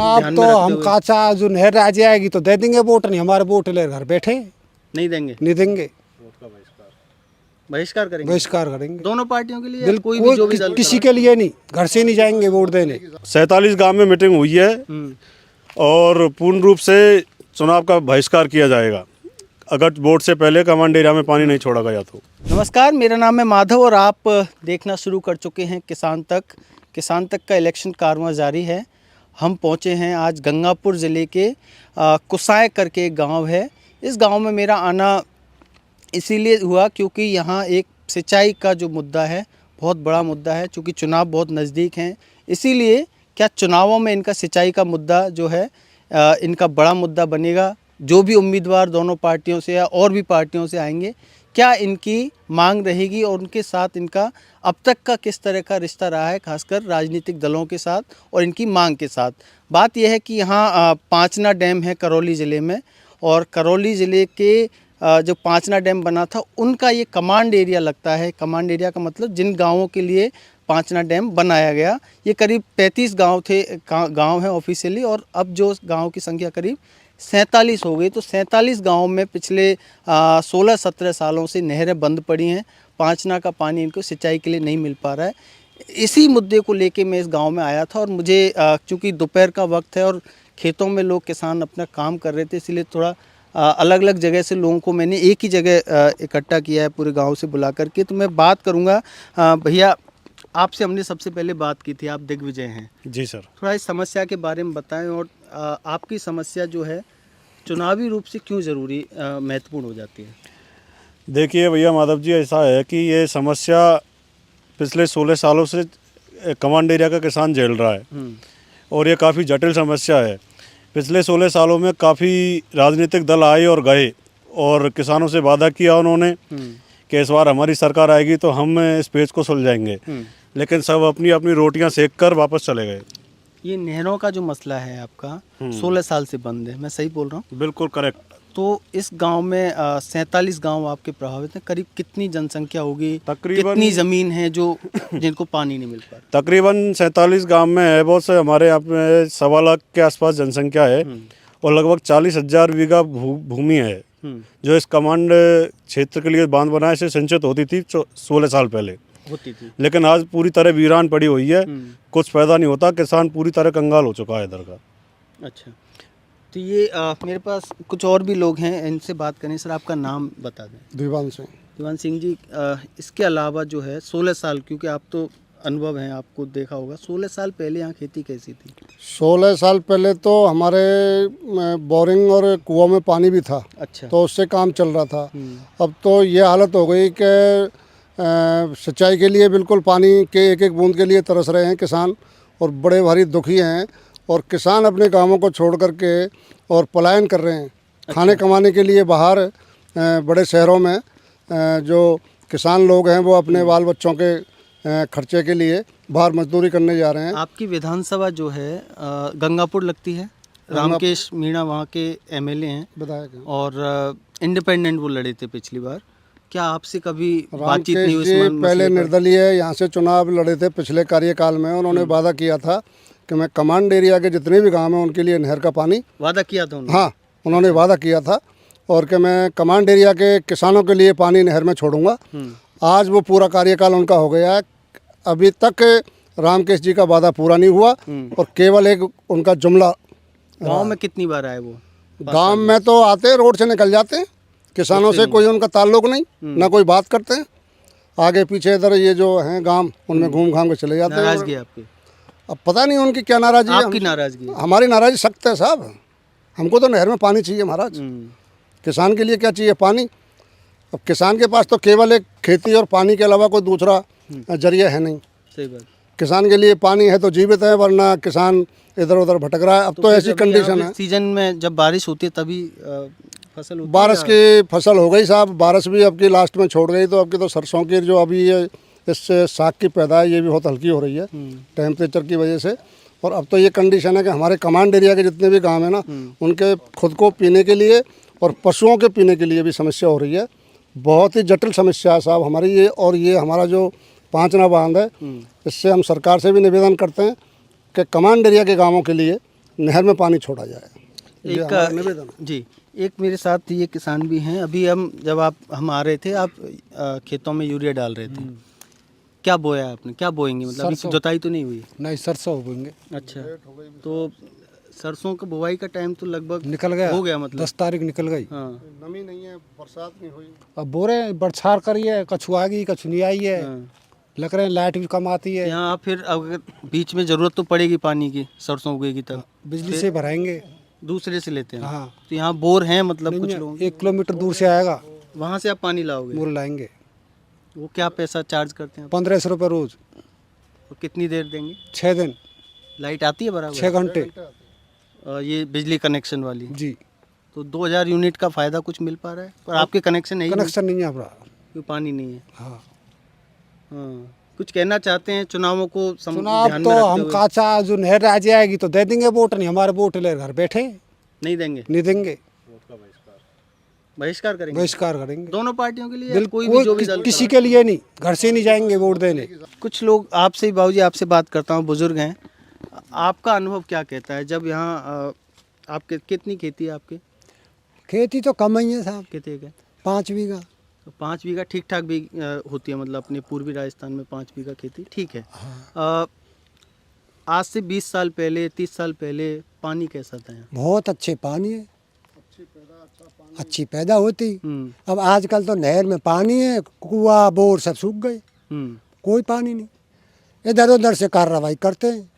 चुनाव ध्यान तो में रखते हम हुए? काचा जो नहर आ जाएगी तो दे देंगे वोट, नहीं हमारे वोट ले घर बैठे नहीं देंगे, नहीं देंगे, बहिष्कार करेंगे। बहिष्कार करेंगे। दोनों पार्टियों के लिए या बिल्कुल कोई भी जो भी दल किसी के लिए नहीं, घर से नहीं जाएंगे वोट देने। 47 गांव में मीटिंग हुई है और पूर्ण रूप से चुनाव का बहिष्कार किया जाएगा अगर वोट से पहले कमांड एरिया में पानी नहीं छोड़ा गया तो। नमस्कार, मेरा नाम है माधव और आप देखना शुरू कर चुके हैं किसान तक। किसान तक का इलेक्शन कारवां जारी है। हम पहुंचे हैं आज गंगापुर ज़िले के कुसाय करके एक गांव है। इस गांव में मेरा आना इसीलिए हुआ क्योंकि यहाँ एक सिंचाई का जो मुद्दा है बहुत बड़ा मुद्दा है। चूँकि चुनाव बहुत नज़दीक हैं, इसीलिए क्या चुनावों में इनका सिंचाई का मुद्दा जो है इनका बड़ा मुद्दा बनेगा। जो भी उम्मीदवार दोनों पार्टियों से या और भी पार्टियों से आएंगे, क्या इनकी मांग रहेगी और उनके साथ इनका अब तक का किस तरह का रिश्ता रहा है, खासकर राजनीतिक दलों के साथ और इनकी मांग के साथ। बात यह है कि यहाँ पांचना डैम है करौली ज़िले में, और करौली ज़िले के जो पांचना डैम बना था उनका ये कमांड एरिया लगता है। कमांड एरिया का मतलब जिन गाँवों के लिए पांचना डैम बनाया गया। ये करीब 35 गाँव थे, गाँव हैं ऑफिशियली, और अब जो गाँव की संख्या करीब 47 हो गई। तो 47 गाँव में पिछले 16-17 सालों से नहरें बंद पड़ी हैं। पांचना का पानी इनको सिंचाई के लिए नहीं मिल पा रहा है। इसी मुद्दे को लेके मैं इस गांव में आया था, और मुझे चूँकि दोपहर का वक्त है और खेतों में लोग किसान अपना काम कर रहे थे, इसलिए थोड़ा अलग अलग जगह से लोगों को मैंने एक ही जगह इकट्ठा किया है पूरे गाँव से बुला करके। तो मैं बात करूँगा भैया, आपसे हमने सबसे पहले बात की थी, आप दिग्विजय हैं। जी सर। थोड़ा इस समस्या के बारे में बताएं, और आपकी समस्या जो है चुनावी रूप से क्यों ज़रूरी महत्वपूर्ण हो जाती है। देखिए भैया माधव जी, ऐसा है कि ये समस्या पिछले 16 सालों से कमांड एरिया का किसान झेल रहा है और ये काफ़ी जटिल समस्या है। पिछले 16 सालों में काफ़ी राजनीतिक दल आए और गए और किसानों से वादा किया उन्होंने कि इस बार हमारी सरकार आएगी तो हम इस पेज को सुलझाएंगे, लेकिन सब अपनी अपनी रोटियां सेक कर वापस चले गए। ये नहरों का जो मसला है आपका 16 साल से बंद है, मैं सही बोल रहा हूँ? बिल्कुल करेक्ट। तो इस गांव में 47 गांव आपके प्रभावित हैं। करीब कितनी जनसंख्या होगी, तकरीबन कितनी ज़मीन है जो जिनको पानी नहीं मिल पा रहा? तकरीबन 47 गांव में है, बहुत से हमारे यहाँ पे 1.25 लाख के आसपास जनसंख्या है और लगभग 40,000 बीघा भूमि है जो इस कमांड क्षेत्र के लिए बांध बनाए से सिंचित होती थी 16 साल पहले होती थी, लेकिन आज पूरी तरह वीरान पड़ी हुई है। कुछ पैदा नहीं होता, किसान पूरी तरह कंगाल हो चुका है इधर का। अच्छा, तो ये मेरे पास कुछ और भी लोग हैं, इनसे बात करें। सर, आपका नाम बता दें। दीवान सिंह। दीवान सिंह जी, इसके अलावा जो है 16 साल, क्योंकि आप तो अनुभव हैं, आपको देखा होगा, 16 साल पहले यहाँ खेती कैसी थी? 16 साल पहले तो हमारे बोरिंग और कुआं में पानी भी था। अच्छा। तो उससे काम चल रहा था। अब तो ये हालत हो गई कि सिंचाई के लिए बिल्कुल पानी के एक एक बूंद के लिए तरस रहे हैं किसान, और बड़े भारी दुखी हैं। और किसान अपने गांवों को छोड़ करके और पलायन कर रहे हैं। खाने कमाने के लिए बाहर बड़े शहरों में जो किसान लोग हैं वो अपने बाल बच्चों के खर्चे के लिए बाहर मजदूरी करने जा रहे हैं। आपकी विधानसभा जो है गंगापुर लगती है, रामकेश मीणा वहाँ के एमएलए हैं, बताया और इंडिपेंडेंट वो लड़े थे पिछली बार। क्या आपसे कभी बातचीत नहीं हुई? जी पहले निर्दलीय यहाँ से चुनाव लड़े थे पिछले कार्यकाल में। उन्होंने वादा किया था कि मैं कमांड एरिया के जितने भी गांव हैं उनके लिए नहर का पानी, वादा किया था उन्होंने? हाँ, उन्होंने वादा किया था, और कि मैं कमांड एरिया के किसानों के लिए पानी नहर में छोड़ूंगा। आज वो पूरा कार्यकाल उनका हो गया है। अभी तक रामकेश जी का वादा पूरा नहीं हुआ और केवल एक उनका जुमला। गांव में कितनी बार आए वो? गांव में तो आते हैं, रोड से निकल जाते हैं, किसानों से कोई उनका ताल्लुक नहीं, ना कोई बात करते हैं। आगे पीछे इधर ये जो हैं गांव, उनमें घूम घाम के चले जाते हैं। नाराजगी आपकी? अब पता नहीं उनकी क्या नाराजगी है। आपकी नाराजगी? हमारी नाराजगी सख्त है साहब। हमको तो नहर में पानी चाहिए महाराज। किसान के लिए क्या चाहिए? पानी। अब किसान के पास तो केवल एक खेती और पानी के अलावा कोई दूसरा जरिया है नहीं। सही बात। किसान के लिए पानी है तो जीवित है, वरना किसान इधर उधर भटक रहा है। अब तो ऐसी कंडीशन है। सीजन में जब बारिश होती है तभी फसल होती है? बारिश की फसल हो गई साहब, बारिश भी अब की लास्ट में छोड़ गई, तो अब की तो सरसों की जो अभी ये इससे साग की पैदाइश ये भी बहुत हल्की हो रही है टेम्परेचर की वजह से। और अब तो ये कंडीशन है कि हमारे कमांड एरिया के जितने भी गांव हैं ना, उनके खुद को पीने के लिए और पशुओं के पीने के लिए भी समस्या हो रही है। बहुत ही जटिल समस्या है साहब हमारी ये। और ये हमारा जो पांचना बांध है, इससे हम सरकार से भी निवेदन करते हैं कि कमांड एरिया के गाँवों के लिए नहर में पानी छोड़ा जाए। ये हमारा एक निवेदन है। जी, एक मेरे साथ ये किसान भी हैं। अभी जब हम आ रहे थे, आप खेतों में यूरिया डाल रहे थे, क्या बोया आपने, क्या बोएंगे, मतलब अभी जुताई तो नहीं हुई? नहीं, सरसों बोएंगे। अच्छा, तो सरसों का बुवाई का टाइम तो लगभग निकल गया, हो गया, मतलब 10 तारीख निकल गई। हाँ नमी नहीं है, बरसात नहीं हुई। अब बोरे बरसात करी है, कछु आ गई कछु नहीं आई है। हाँ। लग रहे हैं लाइट भी कम आती है। यहाँ फिर अगर बीच में ज़रूरत तो पड़ेगी पानी की, सरसों उगेगी तब बिजली से भराएंगे। दूसरे से लेते हैं। हाँ, तो यहाँ बोर हैं, मतलब कुछ नहीं, लोग 1 किलोमीटर दूर से आएगा, वहाँ से आप पानी लाओगे? बोर लाएंगे। वो क्या पैसा चार्ज करते हैं? 1500 रुपये रोज, और कितनी देर देंगे? 6 दिन, लाइट आती है बराबर? 6 घंटे। ये बिजली कनेक्शन वाली, जी, तो 2000 यूनिट का फ़ायदा कुछ मिल पा रहा है? पर आपके कनेक्शन है ही नहीं, कनेक्शन नहीं है हमारा। क्योंकि पानी नहीं है। हाँ, हाँ, कुछ कहना चाहते हैं चुनावों को चुनाव ध्यान तो में रखते हम हुए? काचा जो नहर आ जाएगी तो दे देंगे वोट, नहीं हमारे वोट ले घर बैठे नहीं देंगे, नहीं देंगे, बहिष्कार करेंगे? बहिष्कार करेंगे। दोनों पार्टियों के लिए या बिल्कुल, कोई भी जो भी दल? किसी के लिए नहीं, घर से नहीं जाएंगे वोट देने। कुछ लोग आपसे, बाबूजी आपसे बात करता हूँ, बुजुर्ग हैं, आपका अनुभव क्या कहता है जब यहाँ आपके कितनी खेती है आपकी? खेती तो कम ही है साहब, कितने है? 5 बीघा। तो 5 बीघा ठीक ठाक भी होती है, मतलब अपने पूर्वी राजस्थान में 5 बीघा खेती ठीक है। आज से 20 साल पहले, 30 साल पहले पानी कैसा था यहाँ? बहुत अच्छे पानी है, अच्छी पैदा होती। हम्म, अब आजकल तो नहर में पानी है, कुआं बोर सब सूख गए, हम्म। कोई पानी नहीं। इधर उधर से कार्रवाई करते हैं।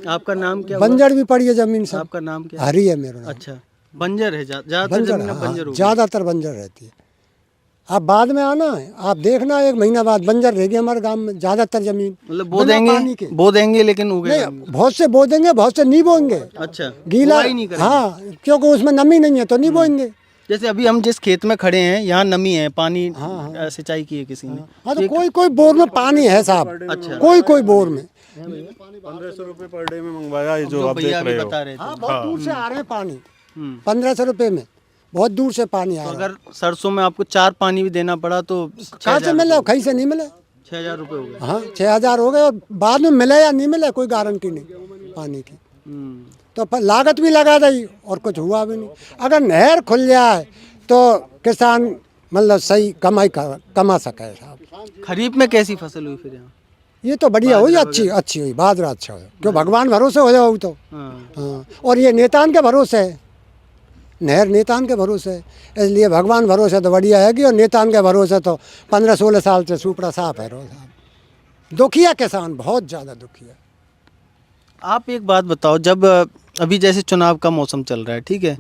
आपका नाम क्या हुआ? बंजर भी पड़ी है जमीन सब। आपका नाम क्या है? हरी है मेरा नाम। अच्छा, बंजर है, ज्यादातर बंजर, जमीन अब हाँ, बंजर हो गई। ज्यादातर बंजर रहती है। आप बाद में आना है, आप देखना 1 महीना बाद बंजर रहेगी हमारे गांव में ज्यादातर जमीन। मतलब बिना पानी के। बो देंगे लेकिन उगेगा नहीं, बहुत से बो देंगे, बहुत से नहीं बोएंगे। अच्छा, गीला, बुआई नहीं करेंगे। हाँ, क्योंकि उसमें नमी नहीं है तो नहीं बोएंगे। जैसे अभी हम जिस खेत में खड़े हैं, यहाँ नमी है, पानी सिंचाई की है किसी ने। हाँ, तो कोई कोई बोर में पानी है साहब। अच्छा। कोई कोई बोर में। 1500 रुपये पर डे में मंगवाया, ये जो जो आप भैया देख अभी रहे हो। बता रहे थे। हाँ, बहुत दूर से आ रहे हैं पानी, हम्म। 1500 रुपये में बहुत दूर से पानी आ तो रहा है। अगर सरसों में आपको 4 पानी भी देना पड़ा तो कहाँ से मिले, कहीं से नहीं मिले। 6000 रुपये हो गए। हाँ, 6000 हो गए, और बाद में मिले या नहीं मिले कोई गारंटी नहीं पानी की। हम्म। तो पर लागत भी लगा दी और कुछ हुआ भी नहीं। अगर नहर खुल जाए तो किसान मतलब सही कमा सके साहब। खरीफ में कैसी फसल हुई फिर यहाँ? ये तो बढ़िया हुई, अच्छी हुई, बाजरा अच्छा हुआ। क्यों भगवान भरोसे हो जाओ तो। हाँ। हाँ, और ये नेतान के भरोसे है, नहर नेतान के भरोसे है, इसलिए भगवान भरोसे तो बढ़िया है कि, और नेतान के भरोसे तो 15-16 साल से सुपड़ा साफ है रोज साहब। दुखिया किसान, बहुत ज़्यादा दुखिया। आप एक बात बताओ, जब अभी जैसे चुनाव का मौसम चल रहा है, ठीक है,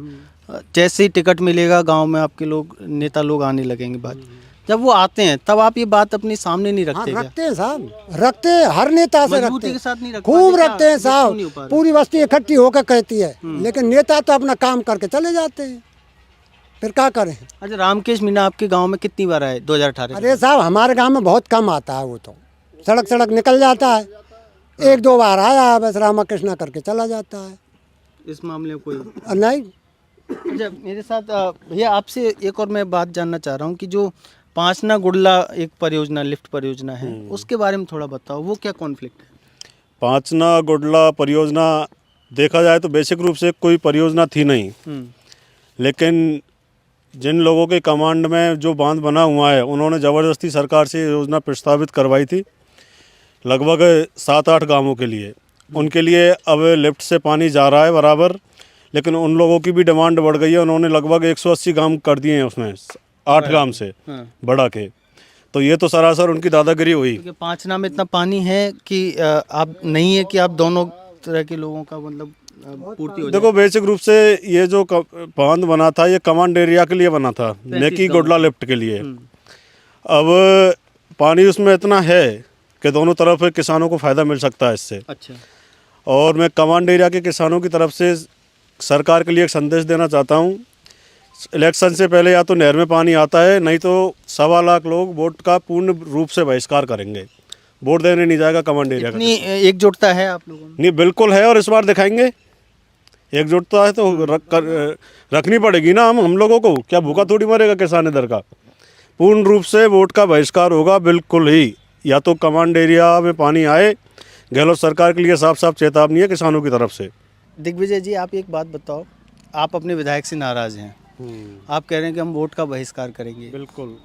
जैसे ही टिकट मिलेगा गांव में आपके लोग, नेता लोग आने लगेंगे, बात जब वो आते हैं तब आप ये बात अपनी सामने नहीं हाँ, रखते क्या? रखते हैं साहब, रखते हैं, हर नेता से मजबूती रखते के हैं, साथ नहीं रख खूब पाते क्या? रखते हैं क्यों नहीं हो पा साहब। रहा? पूरी बस्ती इकट्ठी होकर कहती है, लेकिन नेता तो अपना काम करके चले जाते हैं, फिर क्या करें। अच्छा, रामकेश मीणा आपके गांव में कितनी बार आए 2018? अरे साहब, हमारे गांव में बहुत कम आता है, वो तो सड़क निकल जाता है, 1-2 बार आया, बस रामा कृष्णा करके चला जाता है। इस मामले में कोई नहीं, अच्छा, मेरे साथ भैया आपसे एक और मैं बात जानना चाह रहा हूँ कि जो पांचना गुड़ला एक परियोजना, लिफ्ट परियोजना है, उसके बारे में थोड़ा बताओ, वो क्या कॉन्फ्लिक्ट है? पांचना गुडला परियोजना देखा जाए तो बेसिक रूप से कोई परियोजना थी नहीं, लेकिन जिन लोगों के कमांड में जो बांध बना हुआ है, उन्होंने ज़बरदस्ती सरकार से ये योजना प्रस्तावित करवाई थी, लगभग 7-8 गांवों के लिए। उनके लिए अब लिफ्ट से पानी जा रहा है बराबर, लेकिन उन लोगों की भी डिमांड बढ़ गई है। उन्होंने लगभग 180 गांव कर दिए हैं उसमें, 8 गांव से बढ़ा के। तो ये तो सरासर उनकी दादागिरी हुई। क्योंकि पांचना में इतना पानी है कि आप नहीं है कि आप दोनों तरह के लोगों का मतलब पूर्ति हो जाए। देखो, बेसिक रूप से ये जो बांध बना था, ये कमांड एरिया के लिए बना था, नेकी गुडला लिफ्ट के लिए। अब पानी उसमें इतना है कि दोनों तरफ किसानों को फ़ायदा मिल सकता है इससे। अच्छा, और मैं कमांड एरिया के किसानों की तरफ से सरकार के लिए एक संदेश देना चाहता हूँ। इलेक्शन से पहले या तो नहर में पानी आता है, नहीं तो 1.25 लाख लोग वोट का पूर्ण रूप से बहिष्कार करेंगे, वोट देने नहीं जाएगा कमांड एरिया का। इतनी एकजुटता है आप लोगों में? नहीं, बिल्कुल है, और इस बार दिखाएंगे। एकजुटता है तो रखनी पड़ेगी ना। हम लोगों को क्या भूखा थोड़ी मरेगा किसान इधर का। पूर्ण रूप से वोट का बहिष्कार होगा, बिल्कुल ही। या तो कमांड एरिया में पानी आए, गहलोत सरकार के लिए साफ साफ चेतावनी है किसानों की तरफ से। दिग्विजय जी, आप एक बात बताओ, आप अपने विधायक से नाराज़ हैं, आप कह रहे हैं कि हम वोट का बहिष्कार करेंगे, बिल्कुल।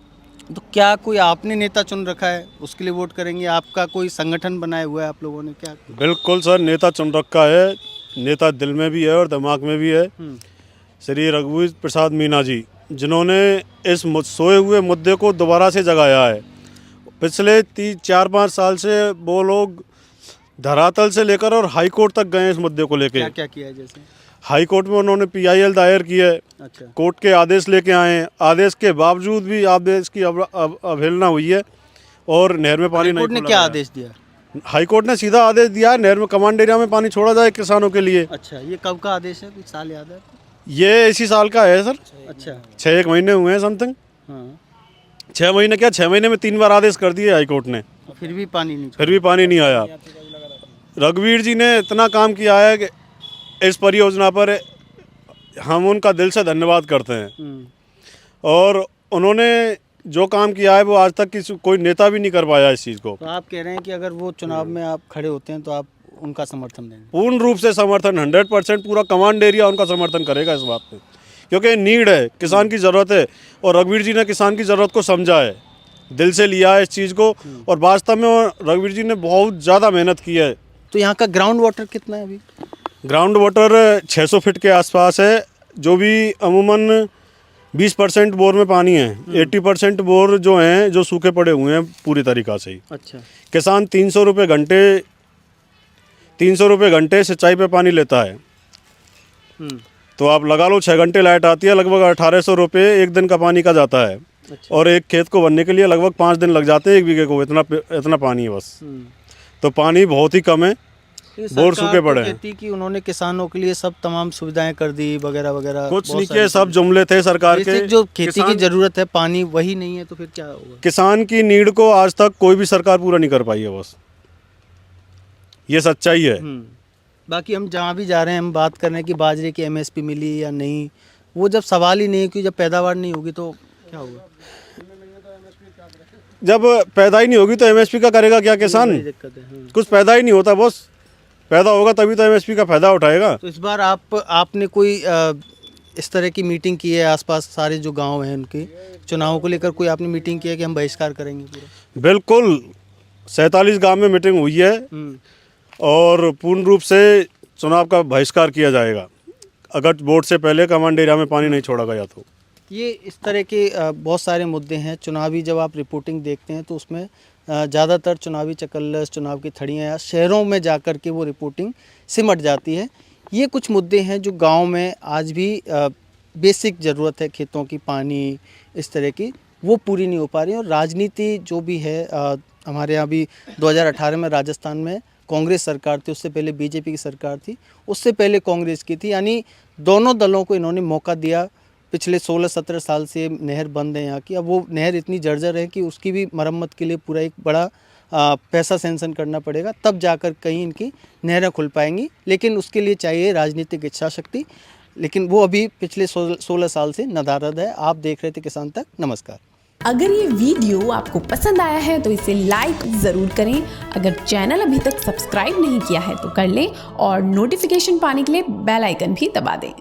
तो क्या कोई आपने नेता चुन रखा है उसके लिए वोट करेंगे? आपका कोई संगठन बनाया हुआ है आप लोगों ने क्या? बिल्कुल सर, नेता चुन रखा है, नेता दिल में भी है और दिमाग में भी है। श्री रघुवीर प्रसाद मीना जी, जिन्होंने इस सोए हुए मुद्दे को दोबारा से जगाया है। पिछले 4-5 साल से वो लोग धरातल से लेकर और हाई कोर्ट तक गए इस मुद्दे को लेके। क्या क्या किया है जैसे? हाई कोर्ट में उन्होंने PIL दायर की है, अच्छा, कोर्ट के आदेश लेके आए हैं, आदेश के बावजूद भी आदेश की अवहेलना हुई है और नहर में पानी नहीं कोर्ट ने खोला क्या गया। आदेश दिया? हाई कोर्ट ने सीधा आदेश दिया है नहर में कमांड एरिया में पानी छोड़ा जाए किसानों के लिए। अच्छा, ये कब का आदेश है, कुछ साल याद है? ये इसी साल का है सर, अच्छा, 6-1 महीने हुए हैं समथिंग। हाँ, 6 महीने क्या, 6 महीने में 3 बार आदेश कर दिए हाई कोर्ट ने, फिर भी पानी नहीं फिर भी पानी नहीं आया। रघुवीर जी ने इतना काम किया है कि इस परियोजना पर हम उनका दिल से धन्यवाद करते हैं। और उन्होंने जो काम किया है वो आज तक किसी कोई नेता भी नहीं कर पाया इस चीज़ को। तो आप कह रहे हैं कि अगर वो चुनाव में आप खड़े होते हैं तो आप उनका समर्थन देंगे? पूर्ण रूप से समर्थन, 100% पूरा कमांड एरिया उनका समर्थन करेगा इस बात पे, क्योंकि नीड है, किसान की ज़रूरत है और रघुवीर जी ने किसान की ज़रूरत को समझा है, दिल से लिया है इस चीज़ को और वास्तव में रघुवीर जी ने बहुत ज़्यादा मेहनत की है। तो यहाँ का ग्राउंड वाटर कितना है अभी? ग्राउंड वाटर 600 फीट के आसपास है, जो भी अमूमन 20% बोर में पानी है, 80% बोर जो हैं जो सूखे पड़े हुए हैं पूरी तरीक़ा से ही। अच्छा, किसान 300 रुपये घंटे सिंचाई पे पानी लेता है। तो आप लगा लो 6 घंटे लाइट आती है, लगभग 1800 रुपये एक दिन का पानी का जाता है। अच्छा। और एक खेत को बनने के लिए लगभग 5 दिन लग जाते हैं, 1 बीघे को, इतना पानी है बस। तो पानी बहुत ही कम है, बोर सूखे पड़े हैं। कहती कि उन्होंने किसानों के लिए सब तमाम सुविधाएं कर दी वगैरह वगैरह, कुछ नहीं किए, सब जुमले थे सरकार के। जो खेती की जरूरत है पानी वही नहीं है तो फिर क्या होगा? किसान की नीड को आज तक कोई भी सरकार पूरा नहीं कर पाई है, बस ये सच्चाई है। बाकी हम जहाँ भी जा रहे हैं हम बात कर रहे हैं कि बाजरे की MSP मिली या नहीं, वो जब सवाल ही नहीं है कि जब पैदावार नहीं होगी तो क्या होगा? जब पैदा ही नहीं होगी तो MSP का करेगा क्या किसान? दिक्कत है। कुछ पैदा ही नहीं होता, बस पैदा होगा तभी तो MSP का फायदा उठाएगा। तो इस बार आपने कोई इस तरह की मीटिंग की है आसपास सारे जो गांव हैं उनके चुनाव को लेकर, कोई आपने मीटिंग की है कि हम बहिष्कार करेंगे पूरा? बिल्कुल, 47 गांव में मीटिंग हुई है और पूर्ण रूप से चुनाव का बहिष्कार किया जाएगा अगर वोट से पहले कमांड एरिया में पानी नहीं छोड़ा गया तो। ये इस तरह के बहुत सारे मुद्दे हैं चुनावी। जब आप रिपोर्टिंग देखते हैं तो उसमें ज़्यादातर चुनावी चकल्लस, चुनाव की थड़ियाँ या शहरों में जाकर के वो रिपोर्टिंग सिमट जाती है। ये कुछ मुद्दे हैं जो गांव में आज भी बेसिक ज़रूरत है, खेतों की, पानी, इस तरह की, वो पूरी नहीं हो पा रही। और राजनीति जो भी है, हमारे यहाँ भी 2018 में राजस्थान में कांग्रेस सरकार थी, उससे पहले BJP की सरकार थी, उससे पहले कांग्रेस की थी, यानी दोनों दलों को इन्होंने मौका दिया। पिछले 16-17 साल से नहर बंद है यहाँ की। अब वो नहर इतनी जर्जर है कि उसकी भी मरम्मत के लिए पूरा एक बड़ा पैसा सैंक्शन करना पड़ेगा, तब जाकर कहीं इनकी नहरें खुल पाएंगी। लेकिन उसके लिए चाहिए राजनीतिक इच्छा शक्ति, लेकिन वो अभी पिछले 16 साल से नदारद है। आप देख रहे थे किसान तक। नमस्कार। अगर ये वीडियो आपको पसंद आया है तो इसे लाइक ज़रूर करें। अगर चैनल अभी तक सब्सक्राइब नहीं किया है तो कर लें और नोटिफिकेशन पाने के लिए बेल आइकन भी दबा दें।